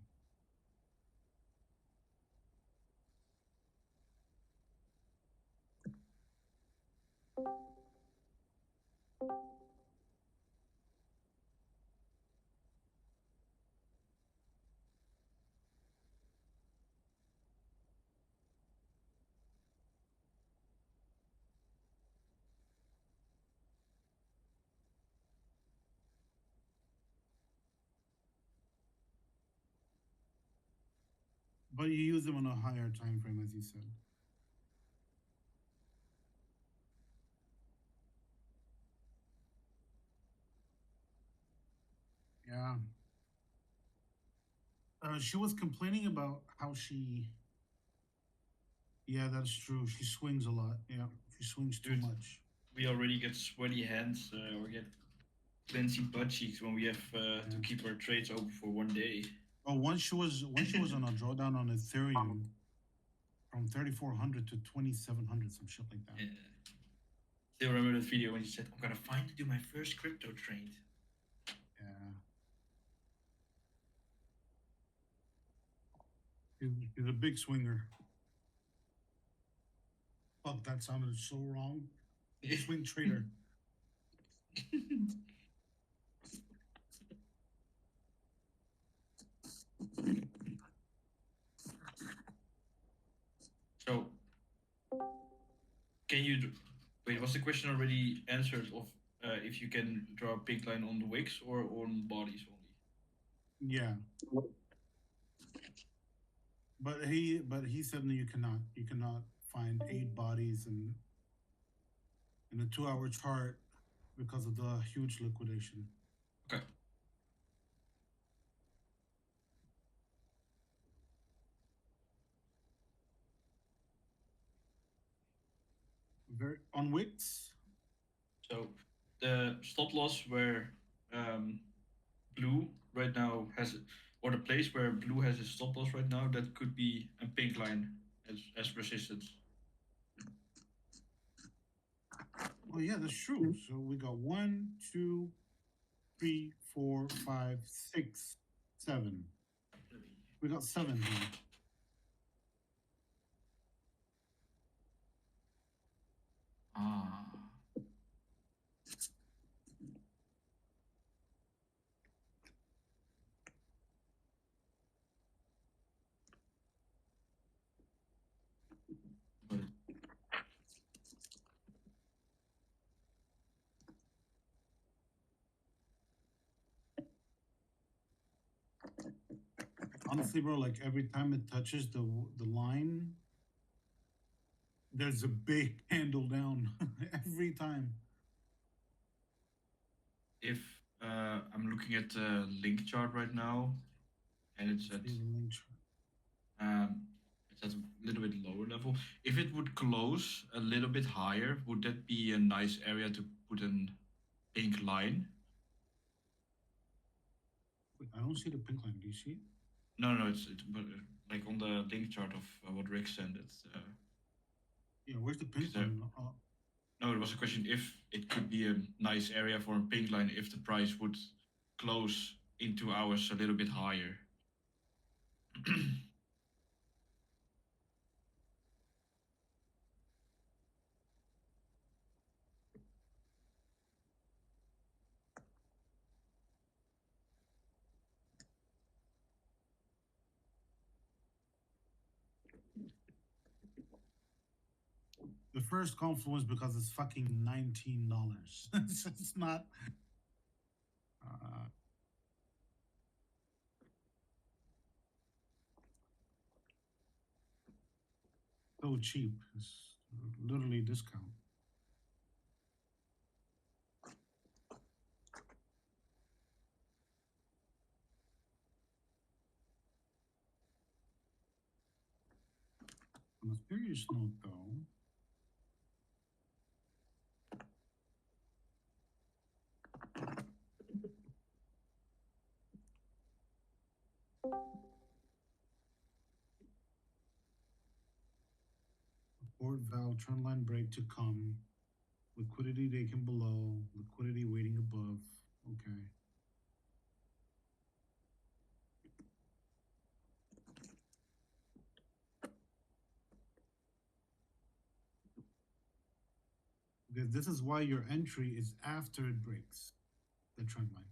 But you use them on a higher time frame, as you said. Yeah. She was complaining about how she. Yeah, that's true. She swings a lot. Yeah, she swings too Dude. much. We already get sweaty hands or get cleansy butt cheeks when we have to keep our trades open for one day. Oh, once she was on a drawdown on Ethereum from 3,400 to 2,700, some shit like that. Yeah. Still remember that video when she said, "I'm gonna finally do my first crypto trade." Yeah. He's a big swinger. Fuck, that sounded so wrong. Swing trader. So, can you wait? Was the question already answered of if you can draw a pink line on the wicks or on bodies only? Yeah. But he said no, you cannot. You cannot find 8 bodies in a 2-hour chart because of the huge liquidation. Okay. Very on wicks. So the stop loss where blue right now has, or the place where blue has a stop loss right now, that could be a pink line as resistance. Oh yeah, that's true. So we got 1, 2, 3, 4, 5, 6, 7. We got 7 here. Ah. But Honestly, bro, like every time it touches the line, there's a big handle down every time. if I'm looking at the link chart right now, and it's at See the link chart. it's at a little bit lower level. If it would close a little bit higher, would that be a nice area to put a pink line? Wait, I don't see the pink line. Do you see it? No, it's but like on the link chart of what Rick sent. It's Yeah, where's the pink Is there- line? no, it was a question if it could be a nice area for a pink line if the price would close in 2 hours a little bit higher. The first confluence because it's fucking $19. It's not. So cheap. It's literally discount. On a serious note, though, support valve trend line break to come. Liquidity taken below. Liquidity waiting above. Okay. Because this is why your entry is after it breaks the trend line.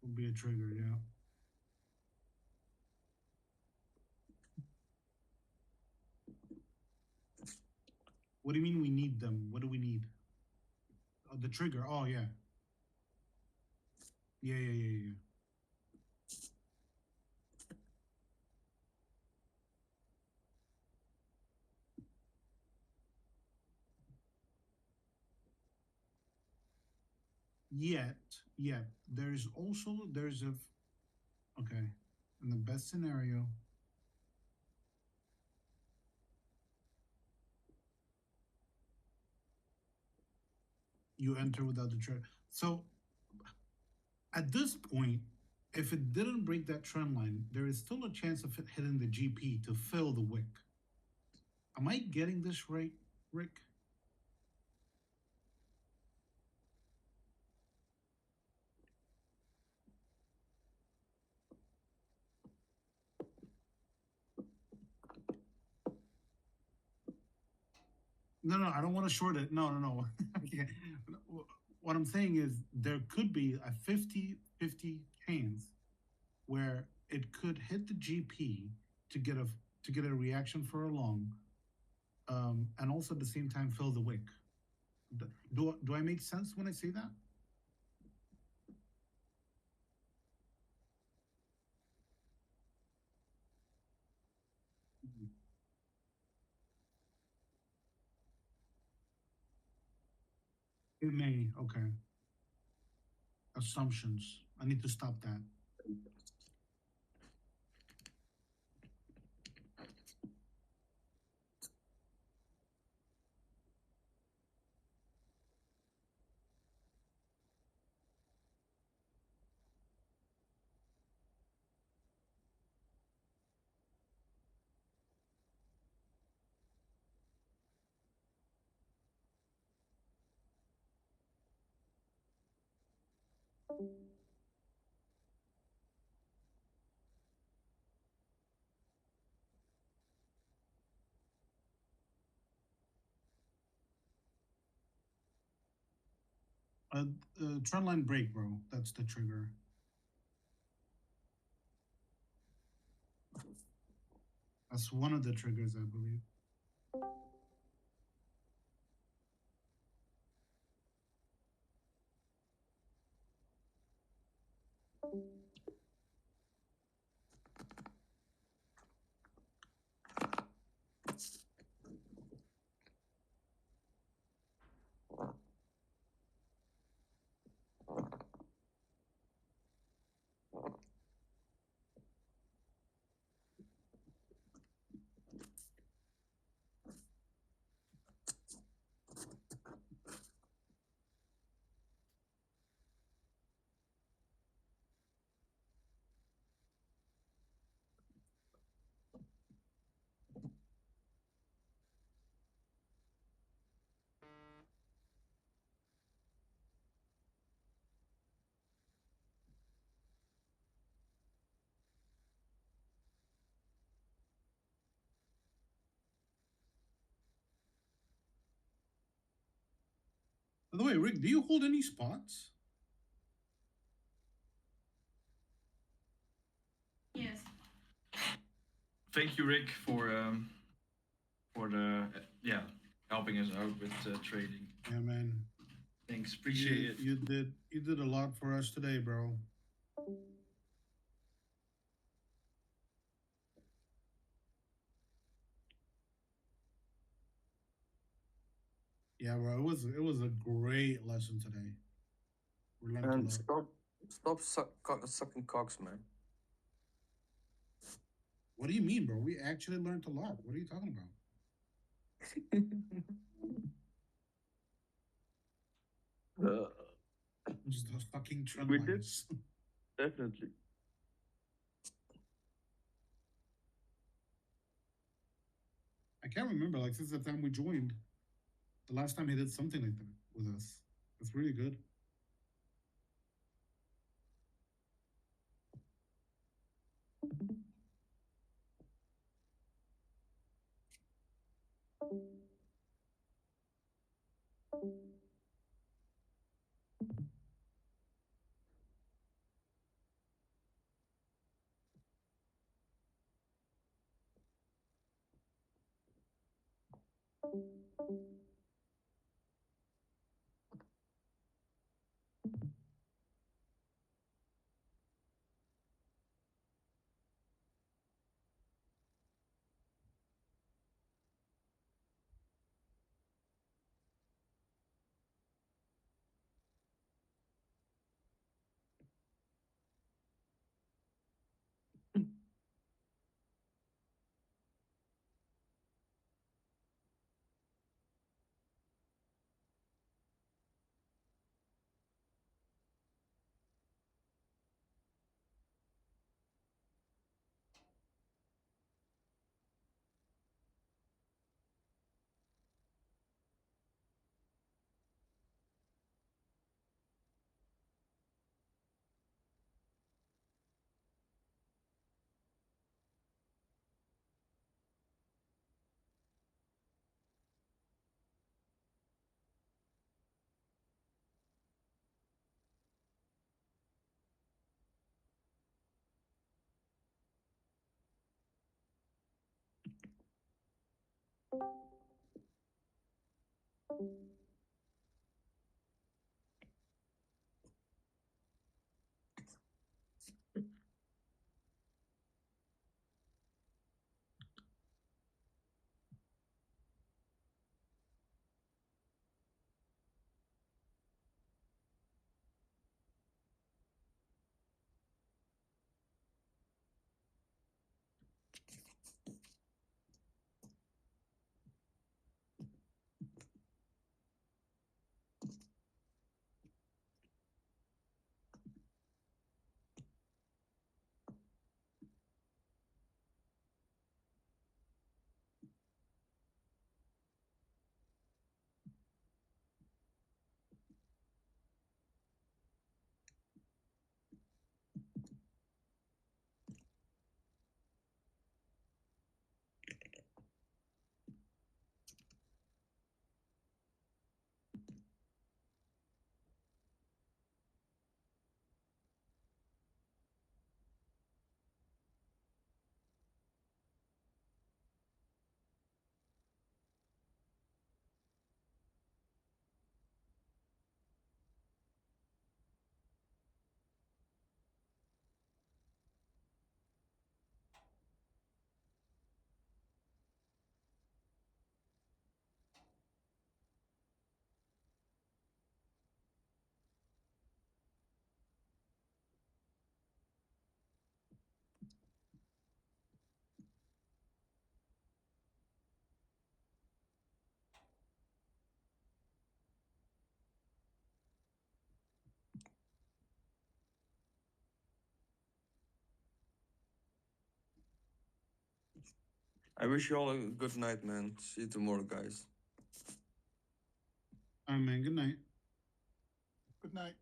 Will be a trigger, yeah. What do you mean we need them? What do we need? Oh, the trigger. Oh yeah. Yeah. Yet there's a okay. In the best scenario, you enter without the trend. So at this point, if it didn't break that trend line, there is still a chance of it hitting the GP to fill the wick. Am I getting this right, Rick? No, no, I don't want to short it. No, no, no. Okay. What I'm saying is there could be a 50-50 chance where it could hit the GP to get a reaction for a long, and also at the same time fill the wick. Do I make sense when I say that? It may. Okay. Assumptions. I need to stop that. Uh, Trend line break, bro. That's the trigger. That's one of the triggers, I believe. By the way, Rick, do you hold any spots? Yes. Thank you, Rick, for the yeah helping us out with trading. Yeah, man. Thanks, appreciate it. You did a lot for us today, bro. Yeah, bro. It was a great lesson today. We learned a And lot. stop sucking cocks, man. What do you mean, bro? We actually learned a lot. What are you talking about? Just those fucking trend We did. lines. Definitely. I can't remember, like, since the time we joined, the last time he did something like that with us. That's really good. I wish you all a good night, man. See you tomorrow, guys. All right, man. Good night. Good night.